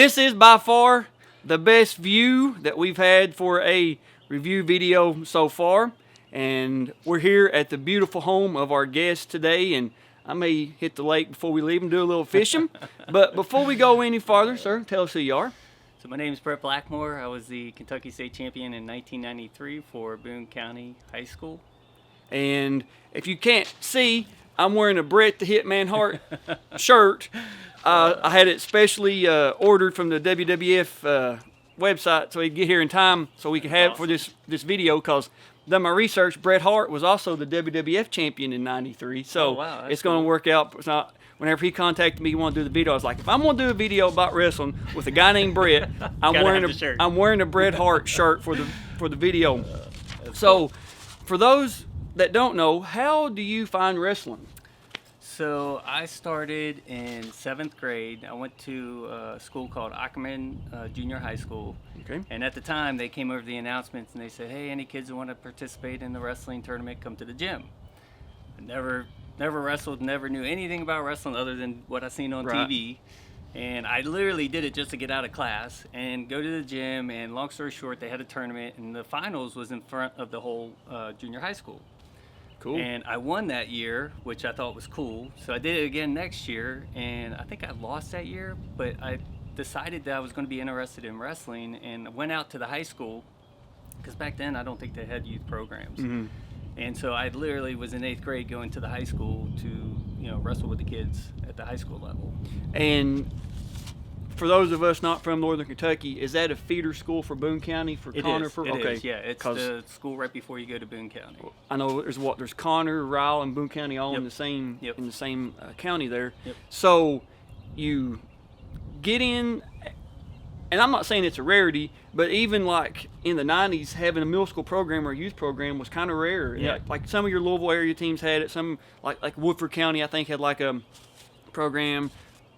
This is by far the best view that we've had for a review video so far. And we're here at the beautiful home of our guest today, and I may hit the lake before we leave and do a little fishing. But before we go any farther, sir, tell us who you are. So my name is Brett Blackmore. I was the Kentucky State Champion in 1993 for Boone County High School. And if you can't see, I'm wearing a Brett the Hitman Hart shirt. I had it specially ordered from the WWF website so we could get here in time so we could have it for this video, because done my research. Bret Hart was also the WWF champion in '93, so it's going to work out. It's not, whenever he contacted me, he wanted to do the video, I was like, if I'm going to do a video about wrestling with a guy named Brett, I'm wearing a Bret Hart shirt for the video. So, for those that don't know, how do you find wrestling? So I started in 7th grade. I went to a school called Ackerman Junior High School. Okay. And at the time, they came over the announcements and they said, hey, any kids who want to participate in the wrestling tournament, come to the gym. I never wrestled, never knew anything about wrestling other than what I seen on TV. And I literally did it just to get out of class and go to the gym. And long story short, they had a tournament, and the finals was in front of the whole junior high school. Cool. And I won that year, which I thought was cool. So I did it again next year, and I think I lost that year, but I decided that I was going to be interested in wrestling, and went out to the high school, because back then I don't think they had youth programs. Mm-hmm. And so I literally was in 8th grade going to the high school to, wrestle with the kids at the high school level. And for those of us not from Northern Kentucky, is that a feeder school for Boone County for Connor? It is, yeah. It's the school right before you go to Boone County. I know there's Connor, Ryle, and Boone County all in the same county there. Yep. So you get in, and I'm not saying it's a rarity, but even like in the 90s, having a middle school program or a youth program was kind of rare. Yeah. Like some of your Louisville area teams had it. Some like Woodford County, I think, had like a program.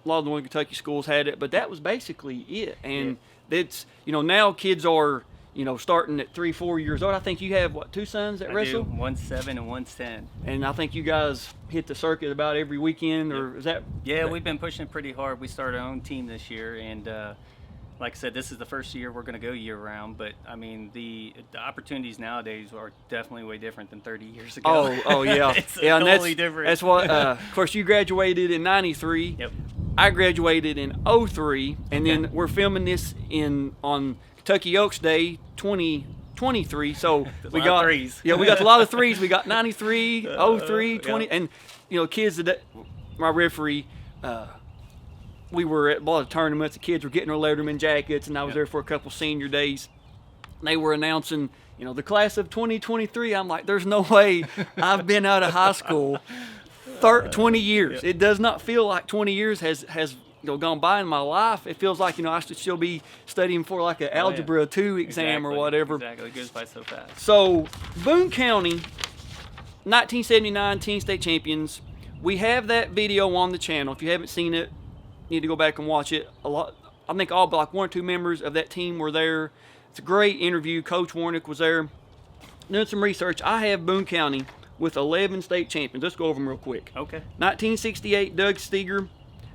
A lot of the Northern Kentucky schools had it, but that was basically it. And it's, now kids are, starting at 3-4 years old. I think you have, 2 sons that wrestle? I do. One's 7 and one's 10. And I think you guys hit the circuit about every weekend, or is that? Yeah, we've been pushing pretty hard. We started our own team this year, and like I said, this is the first year we're going to go year-round. But, I mean, the opportunities nowadays are definitely way different than 30 years ago. Oh yeah. It's totally different. That's what, of course, you graduated in 93. Yep. I graduated in 03, and then we're filming this on Kentucky Oaks Day 2023. So we got threes. Yeah, we got a lot of threes. We got 93, 03, 20, and kids that my referee. We were at a lot of tournaments. The kids were getting their Letterman jackets, and I was there for a couple senior days. They were announcing, the class of 2023. I'm like, there's no way I've been out of high school 20 years. It does not feel like 20 years has gone by in my life. It feels like, I should still be studying for like an Algebra 2 exam or whatever. Exactly. It goes by so fast. So, Boone County, 1979 Teen State Champions. We have that video on the channel. If you haven't seen it, you need to go back and watch it. I think all but like 1 or 2 members of that team were there. It's a great interview. Coach Warnick was there. Doing some research, I have Boone County with 11 state champions. Let's go over them real quick. Okay. 1968, Doug Steger,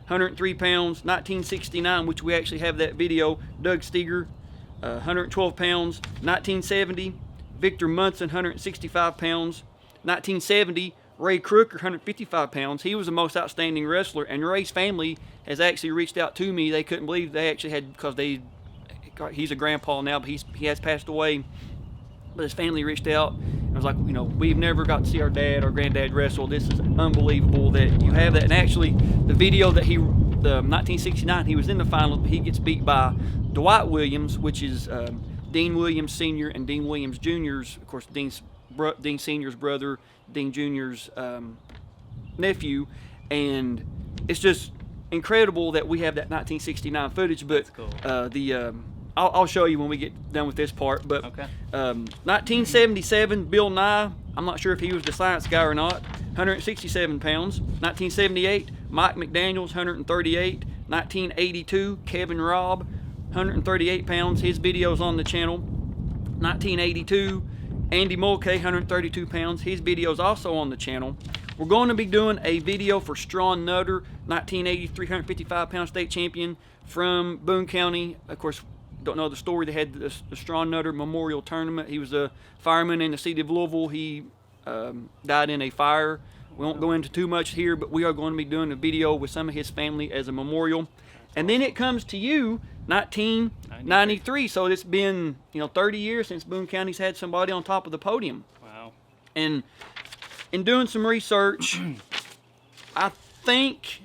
103 pounds. 1969, which we actually have that video, Doug Steger, 112 pounds. 1970, Victor Munson, 165 pounds. 1970, Ray Crooker, 155 pounds. He was the most outstanding wrestler, and Ray's family has actually reached out to me. They couldn't believe they actually had, because he's a grandpa now, but he has passed away. But his family reached out and was like, we've never got to see our dad or granddad wrestle. This is unbelievable that you have that. And actually, the video that the 1969, he was in the finals, but he gets beat by Dwight Williams, which is Dean Williams Sr. and Dean Williams Jr.'s, of course, Dean Sr.'s brother, Dean Jr.'s nephew. And it's just incredible that we have that 1969 footage. But cool. I'll show you when we get done with this part. But 1977, Bill Nye, I'm not sure if he was the science guy or not, 167 pounds. 1978, Mike McDaniels, 138. 1982, Kevin Robb, 138 pounds. His video's on the channel. 1982, Andy Mulcahy, 132 pounds. His video's also on the channel. we're going to be doing a video for Strawn Nutter, 1980 355-pound state champion from Boone County. Of course, don't know the story. They had the Strawn Nutter Memorial Tournament. He was a fireman in the city of Louisville. He died in a fire. We won't go into too much here, but we are going to be doing a video with some of his family as a memorial. And then it comes to you, 1993. So it's been 30 years since Boone County's had somebody on top of the podium. Wow. And in doing some research, I think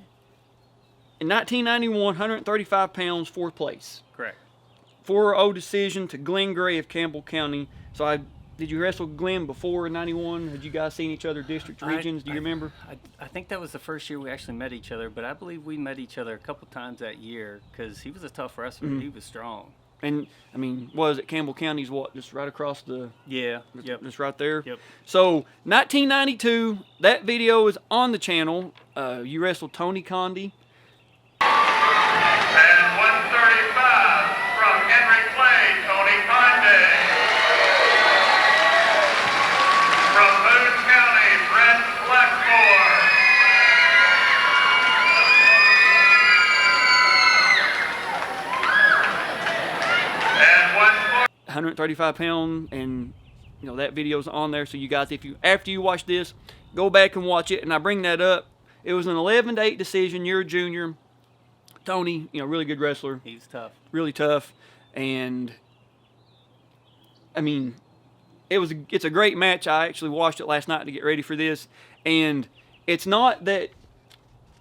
in 1991, 135 pounds, 4th place. Correct. 4-0 decision to Glenn Gray of Campbell County. So did you wrestle Glenn before '91? Had you guys seen each other district regions? Do you remember? I think that was the first year we actually met each other, but I believe we met each other a couple times that year because he was a tough wrestler. He was strong. And I mean, was it Campbell County's what? Just right across the. Yeah. Yep. Just right there. Yep. So 1992, that video is on the channel. You wrestled Tony Condi. And 135 from Henry Clay, Tony Condi. From Boone County, Brett Blackmore. And 135 pound, and that video's on there. So you guys, after you watch this, go back and watch it. And I bring that up. It was an 11-8 decision. You're a junior. Tony, really good wrestler. He's tough. Really tough. And I mean, it's a great match. I actually watched it last night to get ready for this. And it's not that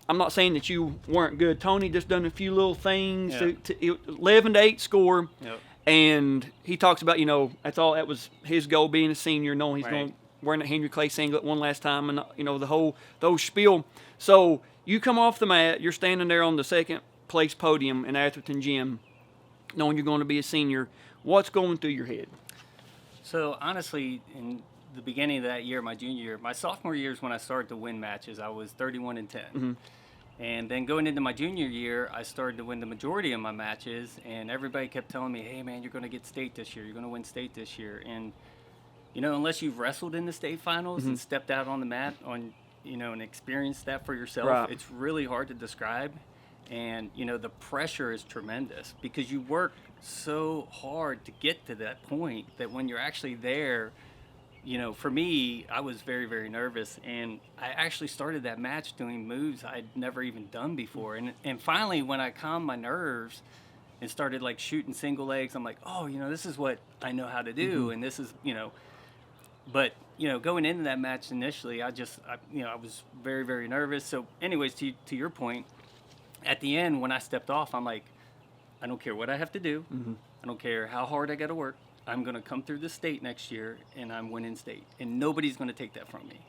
I'm not saying that you weren't good. Tony just done a few little things. Yeah. 11-8 score. Yep. And he talks about, that was his goal being a senior, knowing he's Right. going to wear that Henry Clay singlet one last time, and those spiel. So you come off the mat, you're standing there on the second place podium in Atherton Gym, knowing you're going to be a senior. What's going through your head? So honestly, in the beginning of that year, my junior year, my sophomore year is when I started to win matches. I was 31-10. Mm-hmm. And then going into my junior year, I started to win the majority of my matches, and everybody kept telling me, hey man, you're going to get state this year. You're going to win state this year. And, unless you've wrestled in the state finals and stepped out on the mat and experienced that for yourself, Right. It's really hard to describe. And, the pressure is tremendous because you work so hard to get to that point that when you're actually there, for me, I was very, very nervous. And I actually started that match doing moves I'd never even done before. And finally, when I calmed my nerves and started like shooting single legs, I'm like, oh, this is what I know how to do. Mm-hmm. And this is, but, going into that match initially, I was very, very nervous. So anyways, to your point, at the end, when I stepped off, I'm like, I don't care what I have to do. Mm-hmm. I don't care how hard I got to work. I'm going to come through the state next year, and I'm winning state. And nobody's going to take that from me.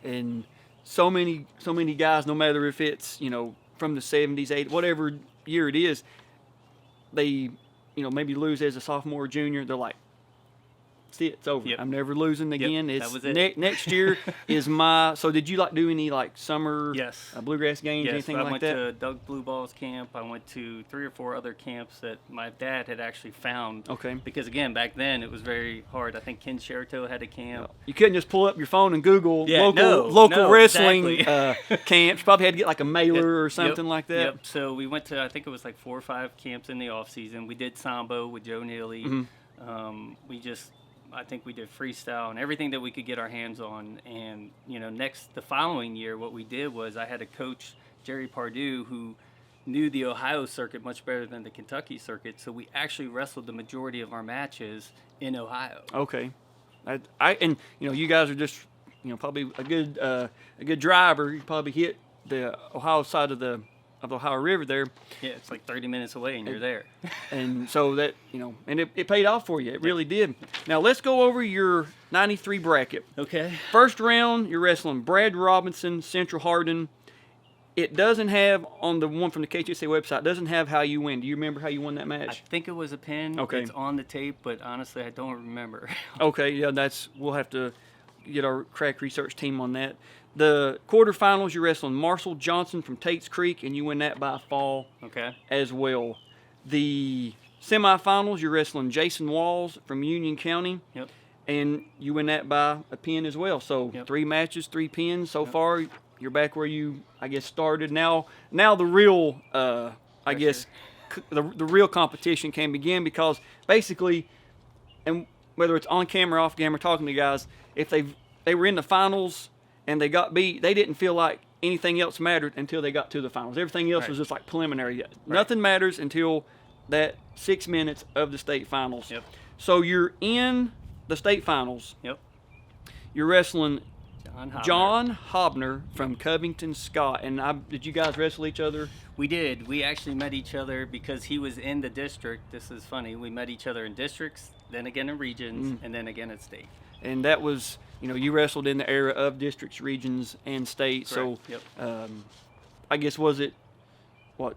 And so many guys, no matter if it's, from the 70s, 80s, whatever year it is, they, maybe lose as a sophomore or junior. They're like, that's it, it's over. Yep. I'm never losing again. Yep, It's that was it. Next year is my. So did you do any summer Yes. bluegrass games, Yes, anything I like went that? to Doug Blue Ball's camp. I went to 3 or 4 other camps that my dad had actually found. Okay. Because again, back then it was very hard. I think Ken Sherato had a camp. You couldn't just pull up your phone and Google Yeah, local no, wrestling exactly. camps. Probably had to get like a mailer Yep, or something like that. Yep. So we went to, I think it was like 4 or 5 camps in the off season. We did Sambo with Joe Neely. Mm-hmm. I think we did freestyle and everything that we could get our hands on. And, the following year, what we did was I had a coach, Jerry Pardue, who knew the Ohio circuit much better than the Kentucky circuit. So we actually wrestled the majority of our matches in Ohio. Okay. You guys are just, probably a good driver. You probably hit the Ohio side of the Ohio River there. Yeah, it's like 30 minutes away and you're there. And so that, and it paid off for you. It really did. Now let's go over your 93 bracket. Okay. First round, you're wrestling Brad Robinson, Central Hardin. It doesn't have, on the one from the KHSAA website, doesn't have how you win. Do you remember how you won that I match? think it was a pin. Okay. It's on the tape, but honestly, I don't remember. Okay, yeah, we'll have to get our crack research team on that. The quarterfinals, you're wrestling Marcel Johnson from Tate's Creek, and you win that by a fall Okay. as well. The semifinals, you're wrestling Jason Walls from Union County, Yep. and you win that by a pin as well. So 3 matches, 3 pins so far. You're back where you, I guess, started. Now the real, I guess, the real competition can begin, because basically, and whether it's on camera, off camera, talking to guys, if they were in the finals and they got beat, they didn't feel like anything else mattered until they got to the finals. Everything else was just like preliminary. Nothing matters until that 6 minutes of the state finals. So you're in the state finals. You're wrestling John Hobner from Covington, Scott. And did you guys wrestle each other? We did. We actually met each other because he was in the district. This is funny. We met each other in districts, then again in regions, and then again at state. And that was, you wrestled in the era of districts, regions, and state. Correct. So I guess, was it,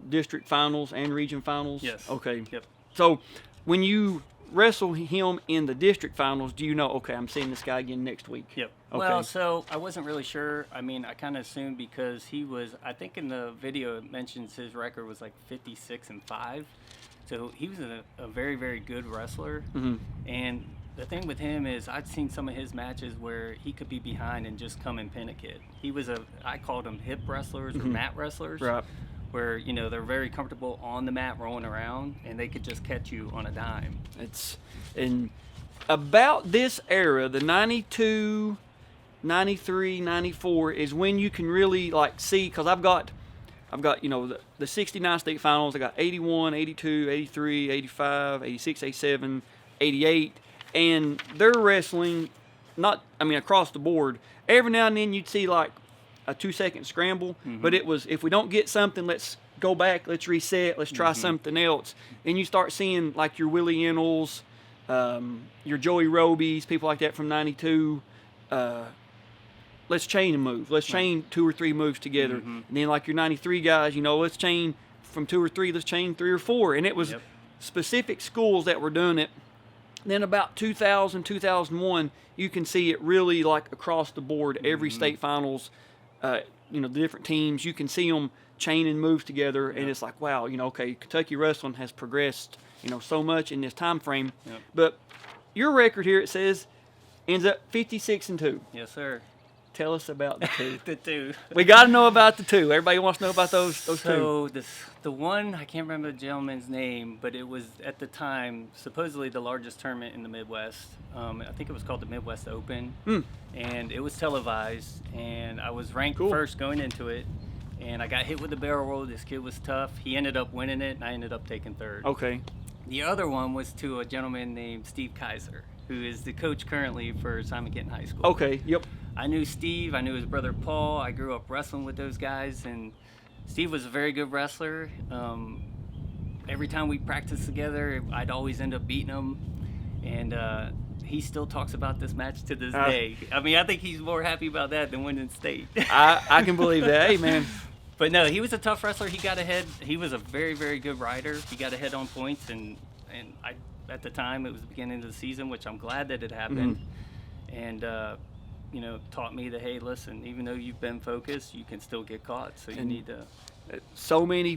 district finals and region finals? Yes. Okay. So when you wrestle him in the district finals, do you know, okay, I'm seeing this guy again next week? Okay. Well, so I wasn't really sure. I mean, I kind of assumed, because he was, I think in the video it mentions his record was like 56-5. So he was a very, very good wrestler. And the thing with him is, I'd seen some of his matches where he could be behind and just come and pin a kid. He was I called them hip wrestlers or mat wrestlers. Where, they're very comfortable on the mat rolling around, and they could just catch you on a dime. And about this era, the 92, 93, 94 is when you can really see, because I've got the 69 state finals. I got 81, 82, 83, 85, 86, 87, 88, and they're wrestling across the board. Every now and then you'd see a 2-second scramble, but it was, if we don't get something, let's go back, let's reset, let's try something else. And you start seeing your Willie Ennels, your Joey Robies, people like that from 92. Let's chain a move. Let's chain 2 or 3 moves together. And then your 93 guys, let's chain from 2 or 3, let's chain 3 or 4. And it was specific schools that were doing it. Then about 2000, 2001, you can see it really across the board, every state finals. The different teams, you can see them chaining moves together, and it's wow, okay, Kentucky wrestling has progressed, so much in this time frame. But your record here, it says, ends up 56-2. Yes, sir. Tell us about the 2. The 2. We got to know about the 2. Everybody wants to know about those 2. So the one, I can't remember the gentleman's name, but it was at the time supposedly the largest tournament in the Midwest. I think it was called the Midwest Open, and it was televised. And I was ranked first going into it, and I got hit with the barrel roll. This kid was tough. He ended up winning it, and I ended up taking 3rd. Okay. The other one was to a gentleman named Steve Kaiser, who is the coach currently for Simon Kenton High School. Okay. Yep. I knew Steve. I knew his brother Paul. I grew up wrestling with those guys, and Steve was a very good wrestler. Every time we practiced together, I'd always end up beating him, and he still talks about this match to this day. I mean, I think he's more happy about that than winning state. I can believe that. Hey, man. But no, he was a tough wrestler. He got ahead. He was a very, very good rider. He got ahead on points, and I, at the time, it was the beginning of the season, which I'm glad that it happened. And taught me that, hey, listen, even though you've been focused, you can still get caught. So you need to. So many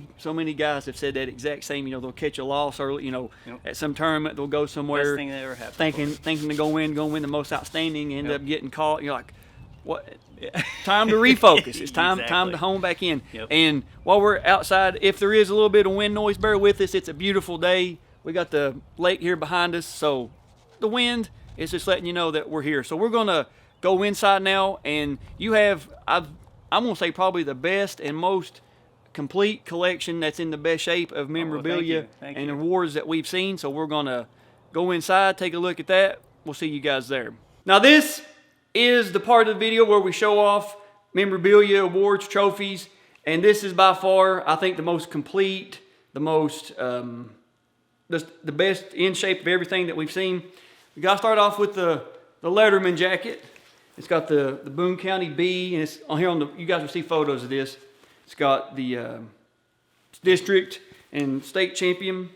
guys have said that exact same. They'll catch a loss early. At some tournament, they'll go somewhere Best thing that ever happened thinking to go win the most outstanding, end up getting caught. You're like, what? Time to refocus. It's time to hone back in. And while we're outside, if there is a little bit of wind noise, bear with us. It's a beautiful day. We got the lake here behind us, so the wind is just letting you know that we're here. So we're gonna go inside now, and you have, I'm gonna say, probably the best and most complete collection that's in the best shape of memorabilia and awards that we've seen. So we're gonna go inside, take a look at that. We'll see you guys there. Now this is the part of the video where we show off memorabilia, awards, trophies, and this is by far, I think, the most complete, the most, the best in shape of everything that we've seen. We gotta start off with the Letterman jacket. It's got the Boone County B, and it's on here you guys will see photos of this. It's got the district and state champion,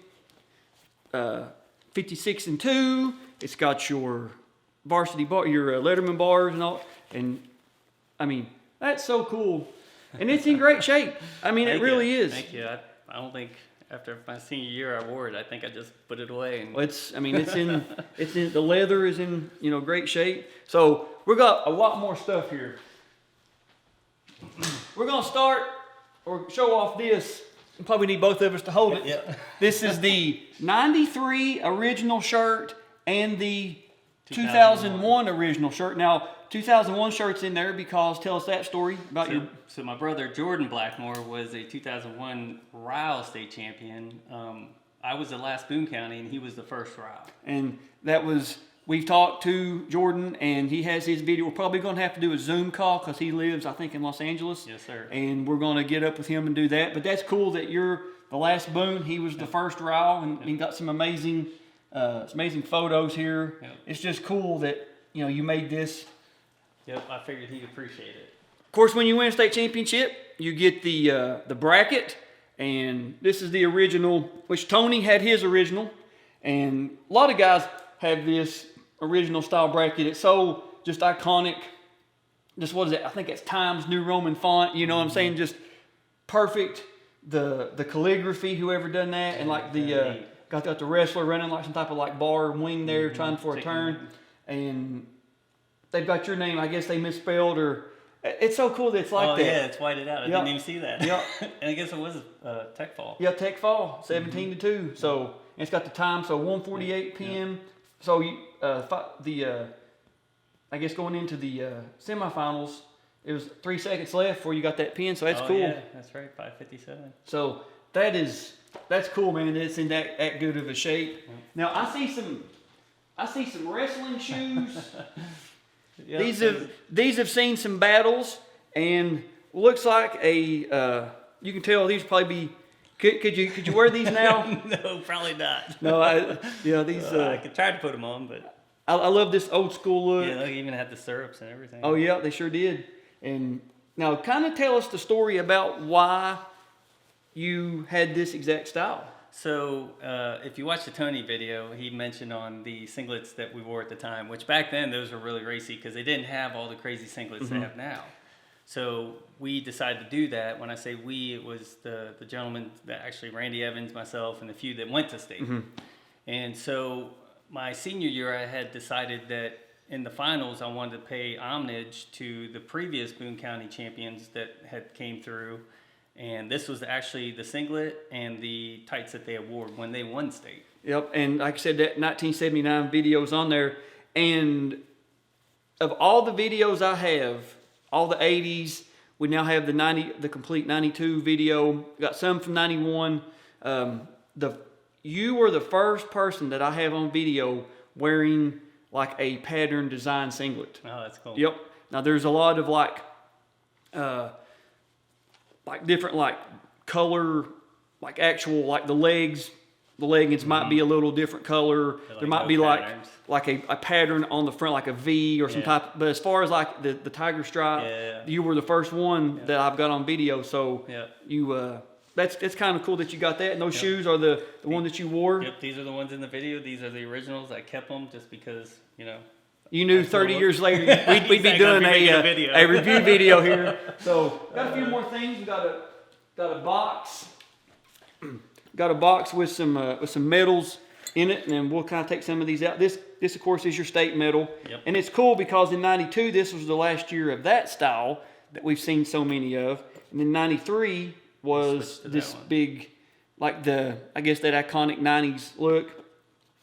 56-2. It's got your varsity bar, your Letterman bars and all. And I mean, that's so cool. And it's in great shape. I mean, it really is. Thank you. I don't think after my senior year, I wore it. I think I just put it away. And Well, it's in the leather is in great shape. So we got a lot more stuff here. We're gonna start or show off this. Probably need both of us to hold it. Yeah. This is the '93 original shirt and the 2001 original shirt. Now, 2001 shirt's in there because tell us that story about your. So my brother Jordan Blackmore was a 2001 Ryle state champion. I was the last Boone County, and he was the first Ryle. And that was, we've talked to Jordan, and he has his video. We're probably going to have to do a Zoom call because he lives, I think, in Los Angeles. Yes, sir. And we're going to get up with him and do that. But that's cool that you're the last Boone. He was the first Ryle, and he got some amazing photos here. Yep. It's just cool that you made this. Yep, I figured he'd appreciate it. Of course, when you win a state championship, you get the bracket, and this is the original, which Tony had his original, and a lot of guys have this original style bracket. It's so just iconic. Just what is it? I think it's Times New Roman font. You know what I'm saying? Just perfect. The calligraphy, whoever done that, and like the got the wrestler running like some type of like bar wing there, trying for a turn, and they've got your name. I guess they misspelled or. It's so cool that it's like that. Oh, yeah, it's whited out. I didn't even see that. Yep. And I guess it was Tech Fall. Yeah, Tech Fall, 17-2. So and it's got the time, so 1:48 p.m. So you, I guess going into the semifinals, it was 3 seconds left before you got that pin. So that's cool. Yeah, that's right, 5:57. So that's cool, man. It's in that good of a shape. Now I see some wrestling shoes. Yep. These have seen some battles, and looks like a you can tell these probably be. Could you wear these now? No, probably not. No, these. I could try to put them on, but I love this old school look. yeah, they even had the syrups and everything. Oh yeah, they sure did. And now, kind of tell us the story about why you had this exact style. So, if you watch the Tony video, he mentioned on the singlets that we wore at the time, which back then those were really racy because they didn't have all the crazy singlets they have now. So we decided to do that. When I say we, it was the gentleman that actually Randy Evans, myself, and the few that went to state. And so my senior year, I had decided that in the finals, I wanted to pay homage to the previous Boone County champions that had came through. And this was actually the singlet and the tights that they award when they won state. Yep, and like I said, that 1979 video's on there. And of all the videos I have, all the 80s, we now have the complete 92 video. Got some from 91. You were the first person that I have on video wearing like a pattern design singlet. Oh, that's cool. Yep. Now there's a lot of like different like color, like actual like the leggings might be a little different color. Like there might be patterns. like a pattern on the front, like a V or some type. But as far as like the tiger stripe, you were the first one that I've got on video. So you it's kind of cool that you got that. And those shoes are the one that you wore. Yep, these are the ones in the video. These are the originals. I kept them just because You knew 30 years later we'd be doing a review video here. So got a few more things. We got a box. Got a box with some medals in it, and then we'll kind of take some of these out. This of course is your state medal, and it's cool because in '92 this was the last year of that style that we've seen so many of, and then '93 was this big, like I guess that iconic '90s look.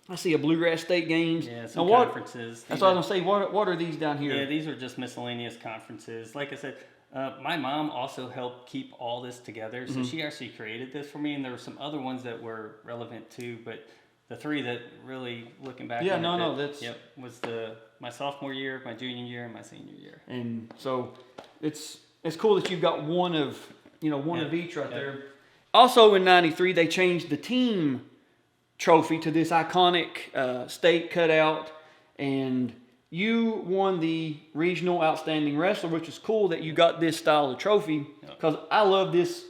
I see a Bluegrass State games. Yeah, some conferences. That's what I was gonna say. What are these down here? Yeah, these are just miscellaneous conferences. Like I said, my mom also helped keep all this together, so she actually created this for me. And there were some other ones that were relevant too, but the three that really looking back. Was my sophomore year, my junior year, and my senior year. And so it's cool that you've got one of each right there. Also in '93 they changed the team trophy to this iconic state cutout, and you won the regional outstanding wrestler, which is cool that you got this style of trophy because I love this.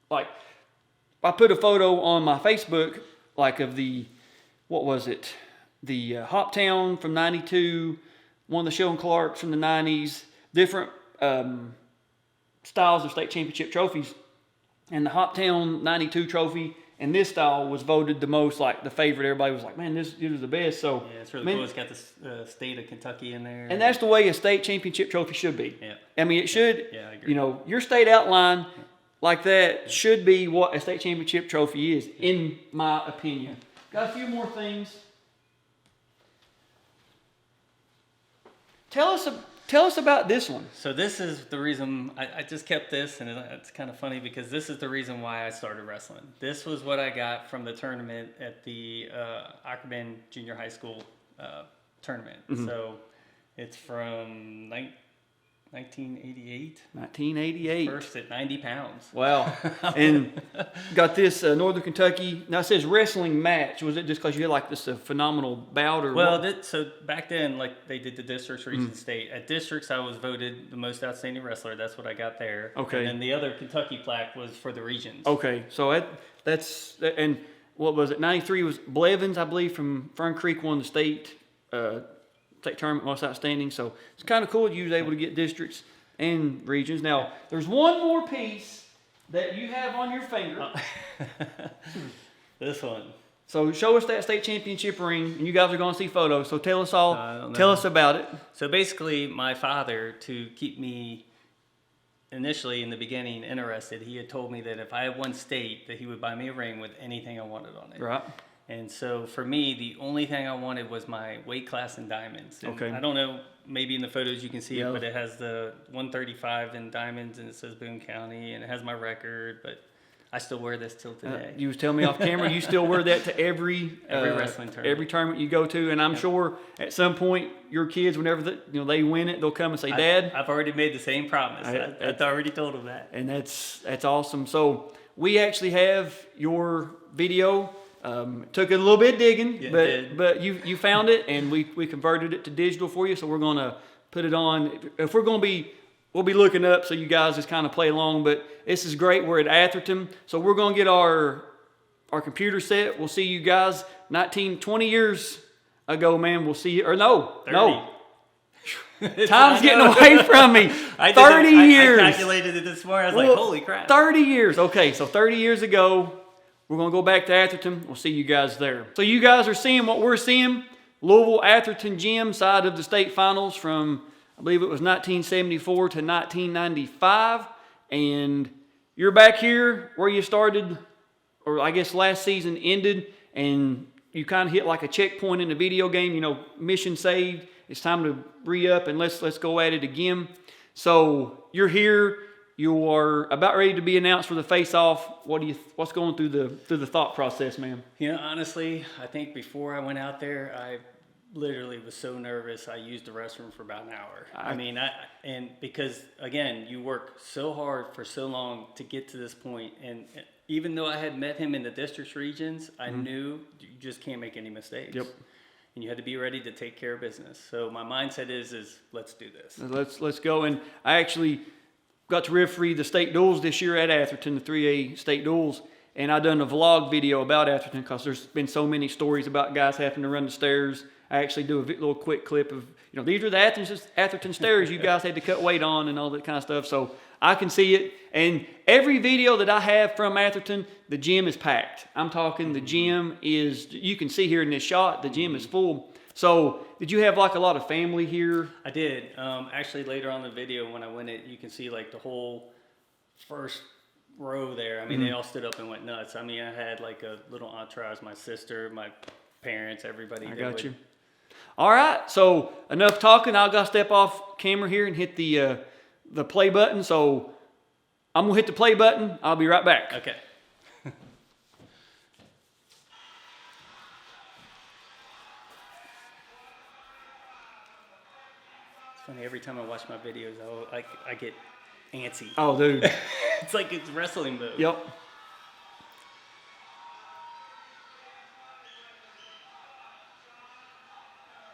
Like I put a photo on my Facebook like of the Hoptown from '92, one of the Sheldon Clarks from the '90s, different styles of state championship trophies, and the Hoptown '92 trophy and this style was voted the most, like the favorite. Everybody was like, man, this is the best. So Yeah, it's really cool. It's got the state of Kentucky in there. and that's the way a state championship trophy should be. Yeah. I mean, it should, Yeah, I agree. you know, your state outline like that should be what a state championship trophy is, in my opinion. Got a few more things. Tell us about this one. So this is the reason I just kept this, and it's kind of funny because this is the reason why I started wrestling. This was what I got from the tournament at the Ackerman Junior High School tournament. So it's from 1988. 1988. First at 90 pounds. Wow. And got this Northern Kentucky. Now it says wrestling match. Was it just because you had like this phenomenal bout or Well, what? so back then, like they did the districts, region, state. At districts, I was voted the most outstanding wrestler. That's what I got there. Okay. And then the other Kentucky plaque was for the regions. Okay, so that's and what was it? 93 was Blevins, I believe, from Fern Creek won the state tournament most outstanding. So it's kind of cool you was able to get districts and regions. Now there's one more piece that you have on your finger. This one. So show us that state championship ring, and you guys are going to see photos. So tell us all. don't Tell know. us about it. So basically, my father, to keep me initially in the beginning interested, he had told me that if I had won state, that he would buy me a ring with anything I wanted on it. Right. And so for me, the only thing I wanted was my weight class in diamonds. And Okay. I don't know, maybe in the photos you can see Yeah. it, but it has the 135 in diamonds, and it says Boone County, and it has my record, but I still wear this till today. You was telling me off camera you still wear that to every wrestling tournament. every tournament you go to, and I'm sure at some point your kids, whenever they win it, they'll come and say, "Dad." I've already made the same promise. I've already told them that. And that's awesome. So we actually have your video. Took it a little bit digging, Yeah, it did. but you found it, and we converted it to digital for you. So we're gonna put it on. If we're gonna be, we'll be looking up so you guys just kind of play along. But this is great. We're at Atherton, so we're gonna get our computer set. We'll see you guys 20 years ago, man. We'll see you, or no, 30. no. Time's getting away from me. 30 years. I calculated it this morning. I was like, holy crap. 30 years. Okay, so 30 years ago, we're going to go back to Atherton. We'll see you guys there. So you guys are seeing what we're seeing. Louisville Atherton Gym, side of the state finals from, I believe it was 1974 to 1995. And you're back here where you started, or I guess last season ended, and you kind of hit like a checkpoint in the video game. You know, mission saved. It's time to re-up and let's go at it again. So you're here. You are about ready to be announced for the face-off. What's going through the thought process, man? You know, honestly, I think before I went out there, I literally was so nervous. I used the restroom for about an hour. And because again, you work so hard for so long to get to this point, and even though I had met him in the districts regions, I knew you just can't make any mistakes. Yep. And you had to be ready to take care of business. So my mindset is let's do this. Let's go. And I actually got to referee the state duels this year at Atherton, the 3A state duels, and I done a vlog video about Atherton because there's been so many stories about guys having to run the stairs. I actually do a little quick clip of, these are the Atherton stairs you guys had to cut weight on and all that kind of stuff. So I can see it. And every video that I have from Atherton, the gym is packed. I'm talking the gym is, you can see here in this shot, the gym is full. So did you have like a lot of family here? I did. Actually, later on in the video, when I went it, you can see like the whole first row there. I mean, they all stood up and went nuts. I mean, I had like a little entourage, my sister, my parents, everybody. I got you. All right, so enough talking. I'll go step off camera here and hit the play button. So I'm gonna hit the play button. I'll be right back. Okay. Funny, every time I watch my videos, I get antsy. Oh, dude. It's like it's wrestling mode. Yep.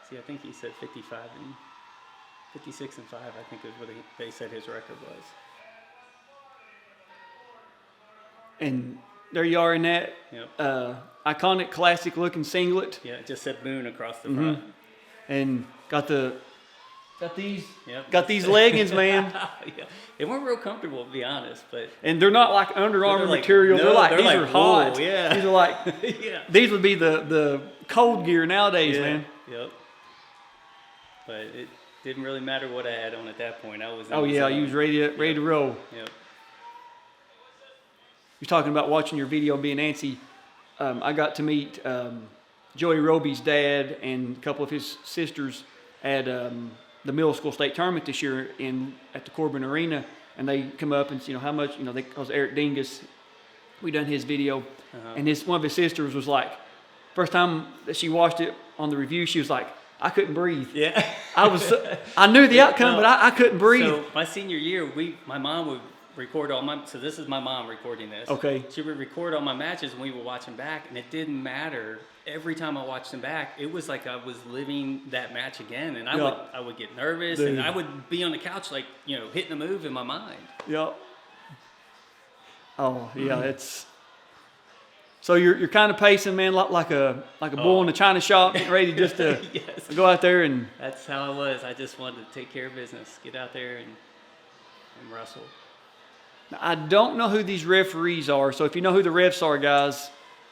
See, I think he said 55 and 56 and 5. I think is what they said his record was. And there you are in that iconic, classic-looking singlet. Yeah, it just said Boone across the front. And got the Yep. Got these leggings, man. Yeah. They weren't real comfortable, to be honest, but And they're not like Under Armour like- material. no, they're like they're these like are hot. wool, yeah. These are like yeah. these would be the cold gear nowadays, Yeah. man. Yep. But it didn't really matter what I had on at that point. I was. in Oh the yeah, zone. you was ready to roll. Yep. You're talking about watching your video being antsy. I got to meet Joey Roby's dad and a couple of his sisters at the middle school state tournament this year at the Corbin Arena, and they come up and how much because Eric Dingus, we done his video, and one of his sisters was like, first time that she watched it on the review, she was like, I couldn't breathe. Yeah. I knew the outcome, but I couldn't breathe. So my senior year, my mom would record so this is my mom recording this. Okay. She would record all my matches and we would watch them back, and it didn't matter. Every time I watched them back, it was like I was living that match again, and I would get nervous, and I would be on the couch like, hitting a move in my mind. Yep. Oh yeah, it's. So you're kind of pacing, man, like a bull in a china shop, getting ready just to Yes. go out there and. That's how I was. I just wanted to take care of business, get out there and wrestle. I don't know who these referees are, so if you know who the refs are, guys,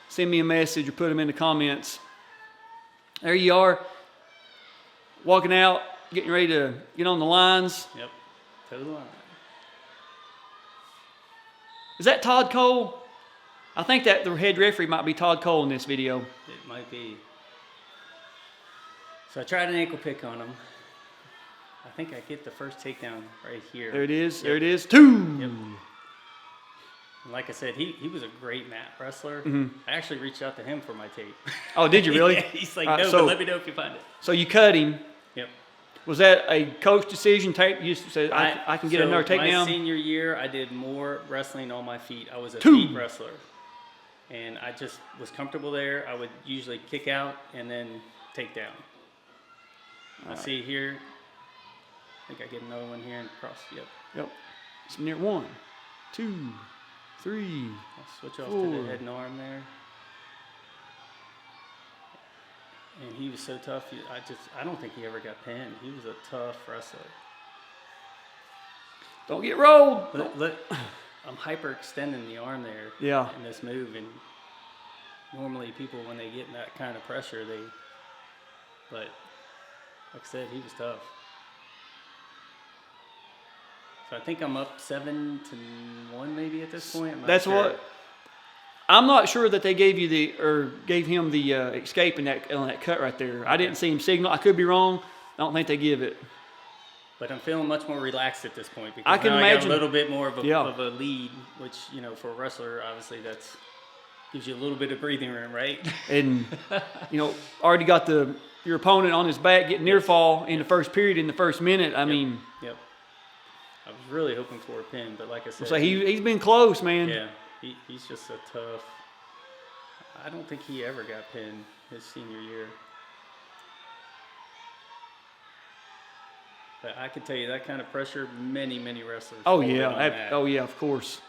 send me a message or put them in the comments. There you are, walking out, getting ready to get on the lines. Yep, toe the line. Is that Todd Cole? I think that the head referee might be Todd Cole in this video. It might be. So I tried an ankle pick on him. I think I get the first takedown right here. There it is. Yep. There it is. 2. Yep. And like I said, he was a great mat wrestler. I actually reached out to him for my tape. Oh, did you really? Yeah, he's like, All right, no, so- but let me know if you find it. So you cut him. Yep. Was that a coach decision? You said I can get another My takedown. senior year, I did more wrestling on my feet. I was a 2. feet wrestler. And I just was comfortable there. I would usually kick out and then take down. I see here. I think I get another one here and cross. Yep. Yep. It's near 1, 2, 3. I'll switch off to 4. the head and arm there. And he was so tough. I don't think he ever got pinned. He was a tough wrestler. Don't get rolled. I'm hyperextending the arm there. Yeah. In this move, and normally people, when they get in that kind of pressure, but like I said, he was tough. So I think I'm up 7-1 maybe at this point. I'm not That's sure. what. I'm not sure that they gave him the escape on that cut right there. I didn't see him signal. I could be wrong. I don't think they give it. But I'm feeling much more relaxed at this point because I can now I imagine got a little bit more of a, Yeah. of a lead, which for a wrestler, obviously that's gives you a little bit of breathing room, right? And already got your opponent on his back getting near fall in the first period, in the first minute. I mean, Yep. I was really hoping for a pin, but like I said, so he's been close, man. yeah, he's just so tough. I don't think he ever got pinned his senior year. But I can tell you that kind of pressure, many wrestlers. Oh folded yeah. on that. Oh yeah. Of course.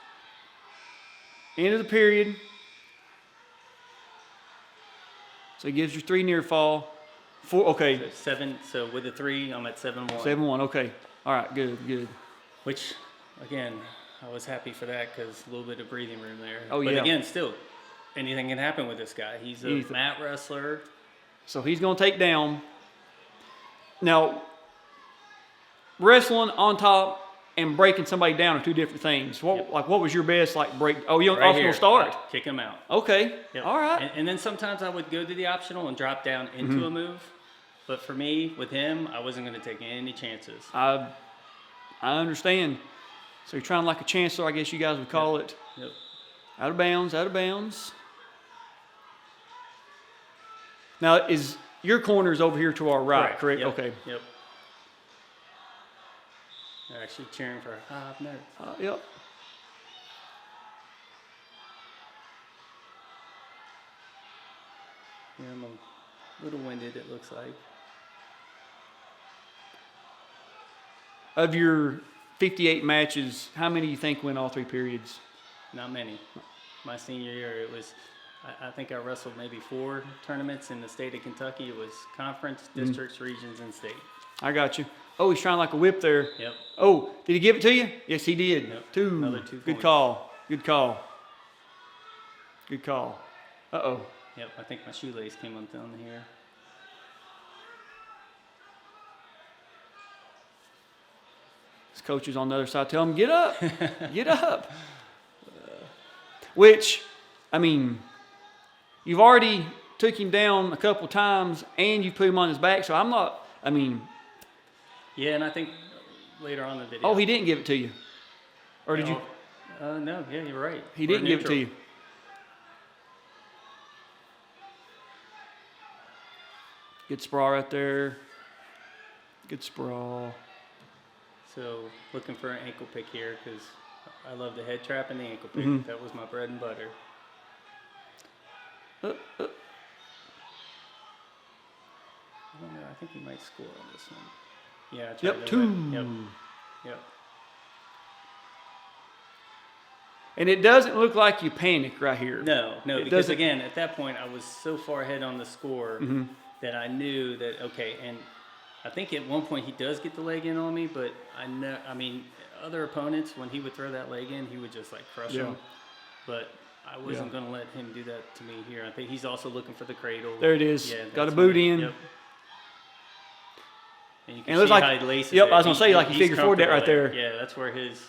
End of the period. So he gives you 3 near fall. 4. Okay. So 7. So with the 3, I'm at 7-1. 7-1. Okay. All right. Good. Which, again, I was happy for that because a little bit of breathing room there. Oh, but yeah. again, still, anything can happen with this guy. He's a mat wrestler. So he's going to take down. Now, wrestling on top and breaking somebody down are 2 different things. What was your best break? Oh, you Right optional here, start. kick him out. Okay. Yep. All right. And then sometimes I would go to the optional and drop down into a move. But for me, with him, I wasn't going to take any chances. I understand. So you're trying like a chancellor, I guess you guys would call it. Yep. Out of bounds. Now, is your corner's over here to our right, correct? Yep. Okay. Yep. They're actually cheering for Hobner. Yep. Yeah, I'm a little winded, it looks like. Of your 58 matches, how many do you think went all 3 periods? Not many. My senior year, it was, I think I wrestled maybe 4 tournaments in the state of Kentucky. It was conference, districts, regions, and state. I got you. Oh, he's trying like a whip there. Yep. Oh, did he give it to you? Yes, he did. Yep. 2. Another 2 Good points. call. Good call. Good call. Uh-oh. Yep, I think my shoelace came undone here. His coach is on the other side. Tell him, get up. Get up. Which, I mean, you've already took him down a couple times and you put him on his back. So I'm not, I mean. Yeah, and I think later on in the video. Oh, he didn't give it to you. Or did you? No, yeah, you're right. He didn't give it to you. Good sprawl right there. Good sprawl. So looking for an ankle pick here because I love the head trap and the ankle pick. Mhm. That was my bread and butter. Uh. I don't know. I think he might score on this one. Yeah. I tried Yep, to 2. Yep. And it doesn't look like you panic right here. No, It because doesn't- again, at that point, I was so far ahead on the score Mhm. that I knew that, okay, and I think at one point he does get the leg in on me, but I mean, other opponents, when he would throw that leg in, he would just like crush Yeah. him. But I wasn't Yeah. going to let him do that to me here. I think he's also looking for the cradle. There it is. Yeah, Got a that's boot me. in. Yep. And you can And it looks see like- how he laces yep, it. I was gonna say, like, he he's figured forward that right comfortable there. Yeah, that's where his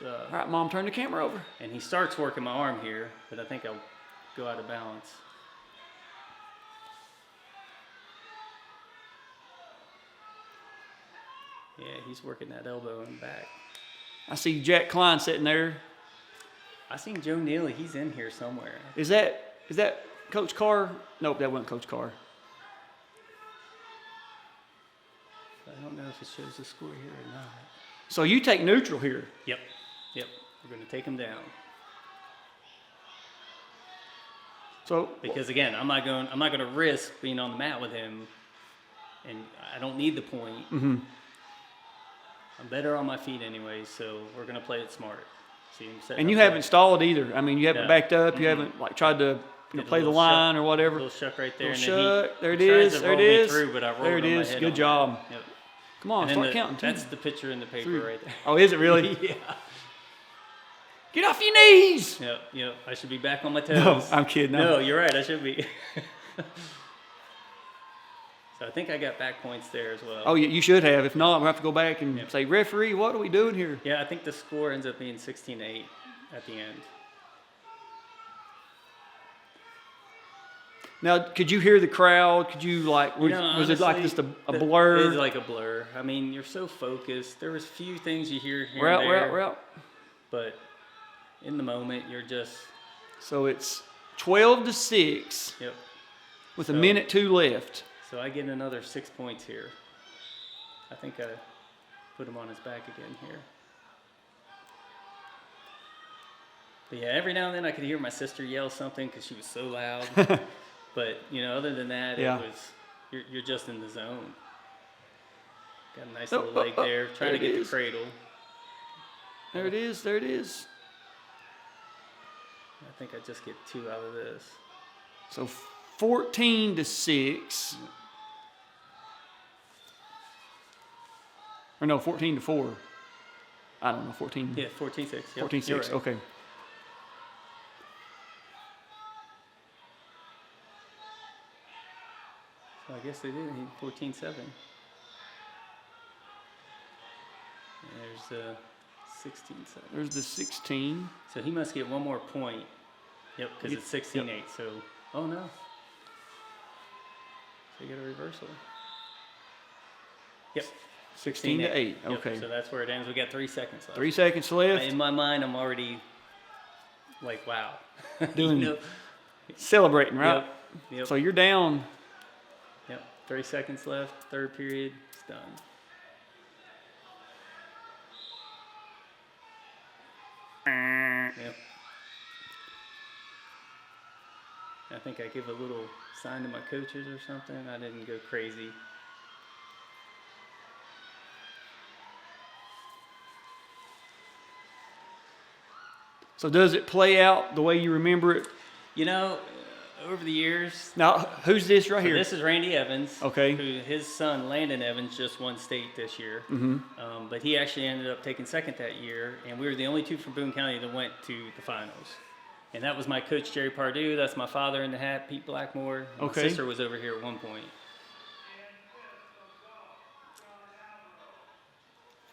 All right, Mom, turn the camera over. and he starts working my arm here, but I think I'll go out of balance. Yeah, he's working that elbow and back. I see Jack Klein sitting there. I seen Joe Neely. He's in here somewhere. Is that Coach Carr? Nope, that wasn't Coach Carr. I don't know if it shows the score here or not. So you take neutral here. Yep. We're going to take him down So because again, I'm not going to risk being on the mat with him, and I don't need the point. Mhm. I'm better on my feet anyway, so we're going to play it smart. See him setting and you up haven't stalled either. I mean, you haven't No. backed up. You Mhm. haven't like tried to Did a play the little line shuck- or whatever. little shuck right there. Little and then shuck. There it he tries is. to There it roll me is. through, but I rolled There it on my is. head Good on job. that. Yep. Come on, And then start counting. That's 2, the picture in the paper 3. right there. Oh, is it really? Yeah. Get off your knees. Yep. I should be back on my toes. No, I'm kidding. No, you're right. I should be. So I think I got back points there as well. Oh, you should have. If not, we'll have to go back and Yep. say, referee, what are we doing here? Yeah, I think the score ends up being 16-8 at the end. Now, could you hear the crowd? Could you like? Was, You know, was it like honestly, just a It blur? is like a blur. I mean, you're so focused. There was few things you hear here We're out. and We're there, out. We're out. but in the moment, you're just So it's 12-6 yep. with So- a minute 2 left. So I get another 6 points here. I think I put him on his back again here. But yeah, every now and then I could hear my sister yell something because she was so loud. But other than that, Yeah. it was you're just in the zone. Got a nice Oh, little leg oh, oh, there, trying to there it get is. the cradle. There it is. There it is. I think I just get 2 out of this. So 14-6. Or no, 14-4. I don't know. 14. Yeah, 14-6. Yep, 14-6. you're right. Okay. So I guess they did. 14-7. There's 16-7. There's the 16. So he must get one more point. Yep, because Yep, it's 16-8. So, oh no. So you get a reversal. Yep. 16-8. Yep, Okay. so that's where it ends. We got 3 seconds left. 3 seconds left. In my mind, I'm already like, wow. Doing- Celebrating, right? Yep. So you're down. Yep. 3 seconds left. Third period. It's done. Yep. I think I give a little sign to my coaches or something. I didn't go crazy. So does it play out the way you remember it? over the years. Now, who's this right So here? this is Randy Evans. Okay. Who his son Landon Evans just won state this year. But he actually ended up taking second that year, and we were the only two from Boone County that went to the finals. And that was my coach Jerry Pardue. That's my father in the hat, Pete Blackmore. Okay. My sister was over here at one point.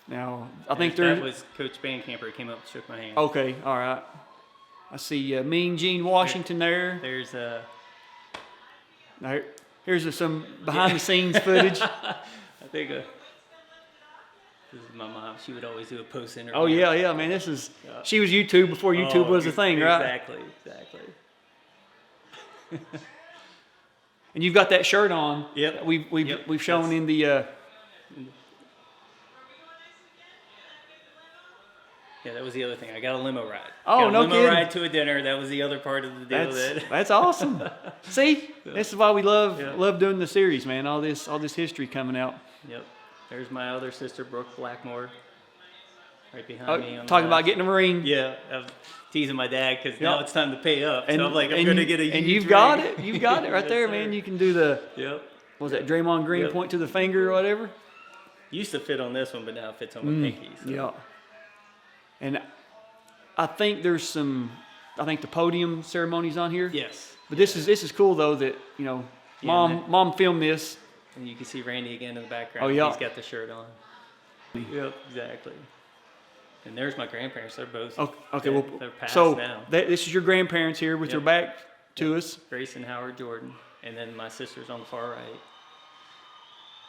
Now, I think there. That was Coach Bandcamper who came up and shook my hand. Okay, all right. I see Mean Gene Washington there. There's Now, here's some behind-the-scenes footage. I think this is my mom. She would always do a post interview. Oh yeah, man. This is. She was YouTube before YouTube was a thing, right? Exactly. And you've got that shirt on. Yep. We've shown in the. Yeah, that was the other thing. I got a limo ride. Oh, no limo kidding. ride to a dinner. That was the other part of the deal. That's awesome. See, this is why we love doing the series, man. All this history coming out. Yep. There's my other sister, Brett Blackmore, right behind me. On Talking the about getting a ring. Yeah, I was teasing my dad because now it's time to pay up. And, so I'm like, I'm going to get a huge and you've ring. got it. You've got it right Yes, there, sir. man. You can do the. Yep. What was that Draymond Green point to the finger or whatever? Used to fit on this one, but now it fits on my pinky. So. Yeah. And I think there's some. I think the podium ceremony's on here. Yes. But this is cool though that mom filmed this. And you can see Randy again in the background. Oh, yeah. He's got the shirt on. Yep, exactly. And there's my grandparents. They're both. Okay. They're passed So now. this is your grandparents here with their back to us. Grace and Howard Jordan, and then my sister's on the far right.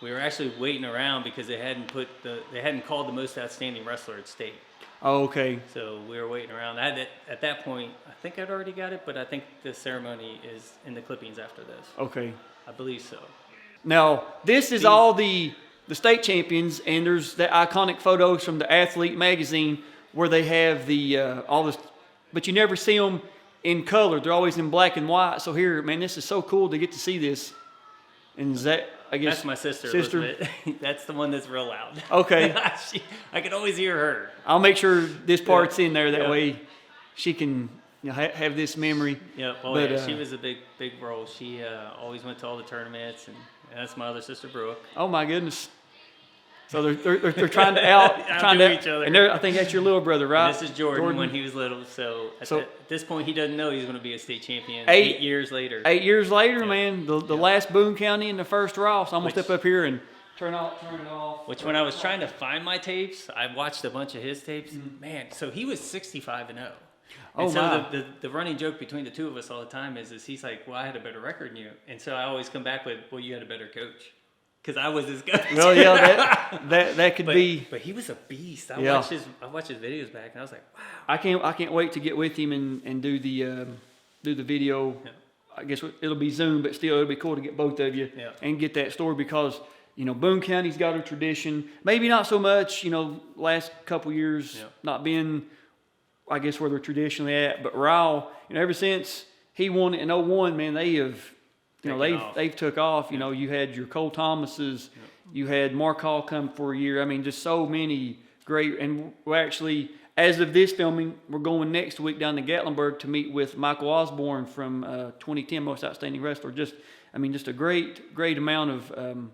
We were actually waiting around because they hadn't called the most outstanding wrestler at state. Oh, okay. So we were waiting around. At that point, I think I'd already got it, but I think the ceremony is in the clippings after this. Okay. I believe so. Now this is all the state champions, and there's the iconic photos from the Athlete magazine where they have the all this, but you never see them in color. They're always in black and white. So here, man, this is so cool to get to see this. And is that, I guess, That's my sister. Elizabeth. That's the one that's real loud. Okay. I can always hear her. I'll make sure this part's in there. That way she can have this memory. Yeah, she was a big role. She always went to all the tournaments, and that's my other sister, Brooke. Oh my goodness! So they're trying to trying to each other. And I think that's your little brother, right? And this is Jordan when he was little. So at this point, he doesn't know he's going to be a state champion. 8 years later. 8 years later, man. The last Boone County in the first Ross. I'm gonna step up here and turn it off. Which when I was trying to find my tapes, I watched a bunch of his tapes. Man, so he was 65-0. And so the running joke between the two of us all the time is he's like, well, I had a better record than you. And so I always come back with, well, you had a better coach. Because I was his coach. Well, yeah, that could be. But he was a beast. I watched his videos back, and I was like, wow. I can't wait to get with him and do the video. Yeah. I guess it'll be Zoom, but still it'll be cool to get both of you and get that story because Boone County's got a tradition. Maybe not so much. Last couple years not being, I guess, where they're traditionally at. But Ryle, ever since he won it in 01, man, they have. They've took off. You had your Cole Thomases, you had Mark Hall come for a year. I mean, just so many great. And we're actually, as of this filming, we're going next week down to Gatlinburg to meet with Michael Osborne from 2010 Most Outstanding Wrestler. Just a great amount of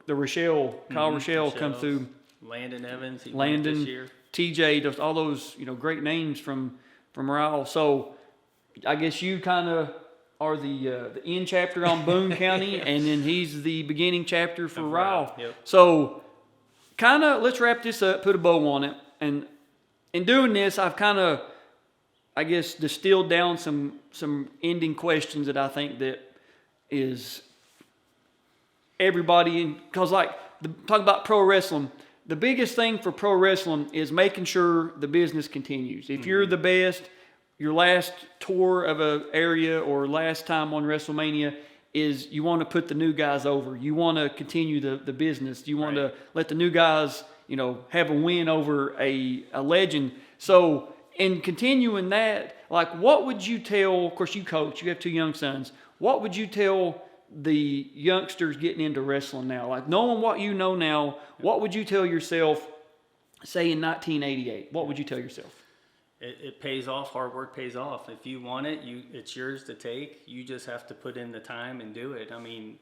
the Rochelle, Kyle Rochelle come through. Landon Evans, he Landon, this year. TJ, just all those great names from Ryle. So I guess you kind of are the end chapter on Boone County, and then he's the beginning chapter for Ryle. Yep. So kind of let's wrap this up, put a bow on it. And in doing this, I've kind of, I guess, distilled down some ending questions that I think that is everybody, because talk about pro wrestling, the biggest thing for pro wrestling is making sure the business continues. If you're the best, your last tour of an area or last time on WrestleMania is you want to put the new guys over. You want to continue the business. You want to let the new guys, have a win over a legend. So in continuing that, what would you tell, of course you coach, you have 2 young sons, what would you tell the youngsters getting into wrestling now? Knowing what you know now, what would you tell yourself, say in 1988? What would you tell yourself? it pays off. Hard work pays off. If you want it, it's yours to take. You just have to put in the time and do it. I mean,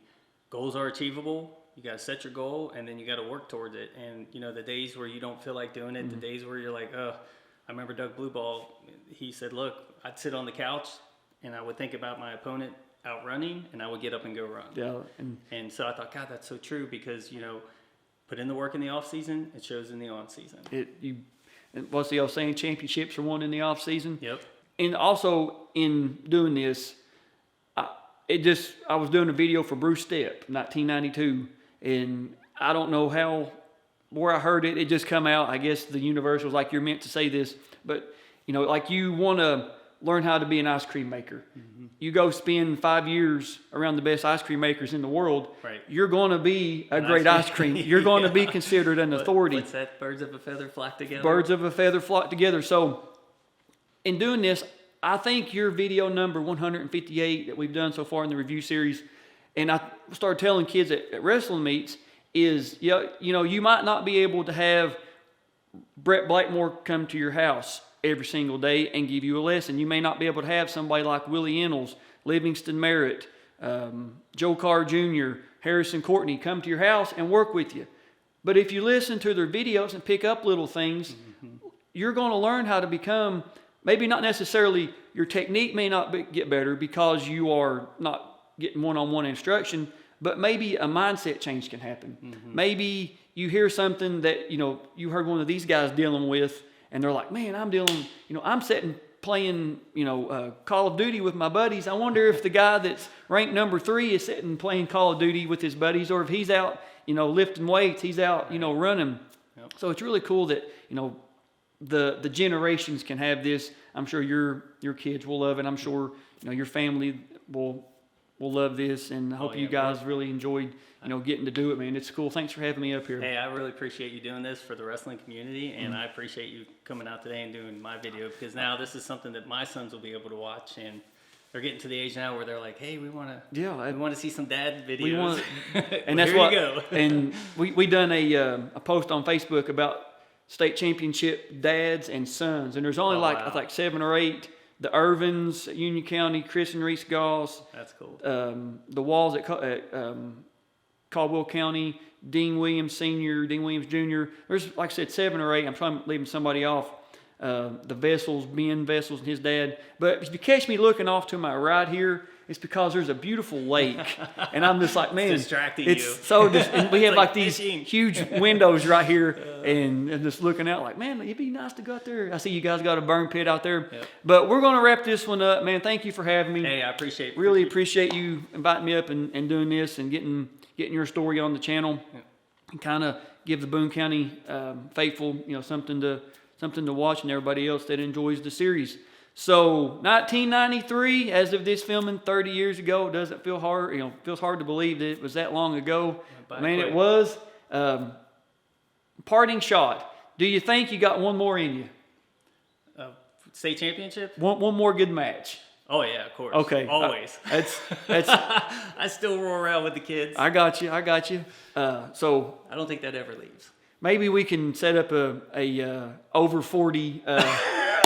goals are achievable. You got to set your goal, and then you got to work towards it. And, you know, the days where you don't feel like doing it, the days where you're like, oh, I remember Doug Blueball, he said, look, I'd sit on the couch, and I would think about my opponent out running, and I would get up and go run. Yeah. And so I thought, God, that's so true, because, you know, put in the work in the off season, it shows in the on season. What's the old saying? Championships are won in the off season. Yep. And also in doing this, I was doing a video for Bruce Stepp, 1992, and I don't know where I heard it. It just come out. I guess the universe was like, you're meant to say this. But, you know, like, you want to learn how to be an ice cream maker. Mm-hmm. You go spend 5 years around the best ice cream makers in the world. Right. You're going to be a great ice cream. You're going to be considered an authority. What's that? Birds of a feather flock together? Birds of a feather flock together. So in doing this, I think your video number 158 that we've done so far in the review series, and I started telling kids at wrestling meets, is, you know, you might not be able to have Brett Blackmore come to your house every single day and give you a lesson. You may not be able to have somebody like Willie Ennels, Livingston Merritt, Joe Carr Jr., Harrison Courtney come to your house and work with you. But if you listen to their videos and pick up little things, you're going to learn how to become, maybe not necessarily, your technique may not get better because you are not getting one-on-one instruction, but maybe a mindset change can happen. Mm-hmm. Maybe you hear something that, you know, you heard one of these guys dealing with, and they're like, man, I'm sitting playing, Call of Duty with my buddies. I wonder if the guy that's ranked number 3 is sitting playing Call of Duty with his buddies, or if he's out, lifting weights, he's out, running. Yep. So it's really cool that, the generations can have this. I'm sure your kids will love it. I'm sure, your family will love this, and I hope you guys really enjoyed, getting to do it, man. It's cool. Thanks for having me up here. Hey, I really appreciate you doing this for the wrestling community, and I appreciate you coming out today and doing my video, because now this is something that my sons will be able to watch, and they're getting to the age now where they're like, hey, we want to see some dad videos. And that's what. Go. And we done a post on Facebook about state championship dads and sons, and there's only I think 7 or 8. The Irvins at Union County, Chris and Reese Goss. That's cool. The Walls at Caldwell County, Dean Williams Sr., Dean Williams Jr. There's, like I said, 7 or 8. I'm trying to leaving somebody off. The Vessels, Ben Vessels and his dad. But if you catch me looking off to my right here, it's because there's a beautiful lake. And I'm just like, man. It's distracting you. So and we have like these huge windows right here, and just looking out like, man, it'd be nice to go out there. I see you guys got a burn pit out there. Yep. But we're going to wrap this one up, man. Thank you for having me. Hey, I appreciate it. Really appreciate you inviting me up and doing this and getting your story on the channel. Yep. And kind of give the Boone County faithful, something to watch, and everybody else that enjoys the series. So 1993, as of this filming 30 years ago, it doesn't feel hard, feels hard to believe that it was that long ago. Man, it was. Parting shot. Do you think you got one more in you? State championship? One more good match. Oh yeah, of course. Okay. Always. That's I still roll around with the kids. I got you. So I don't think that ever leaves. Maybe we can set up a over 40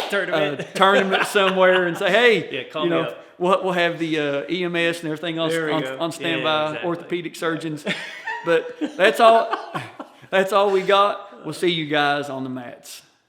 tournament somewhere and say, hey, call me up. We'll have the EMS and everything on standby, exactly. Orthopedic surgeons. But that's all we got. We'll see you guys on the mats.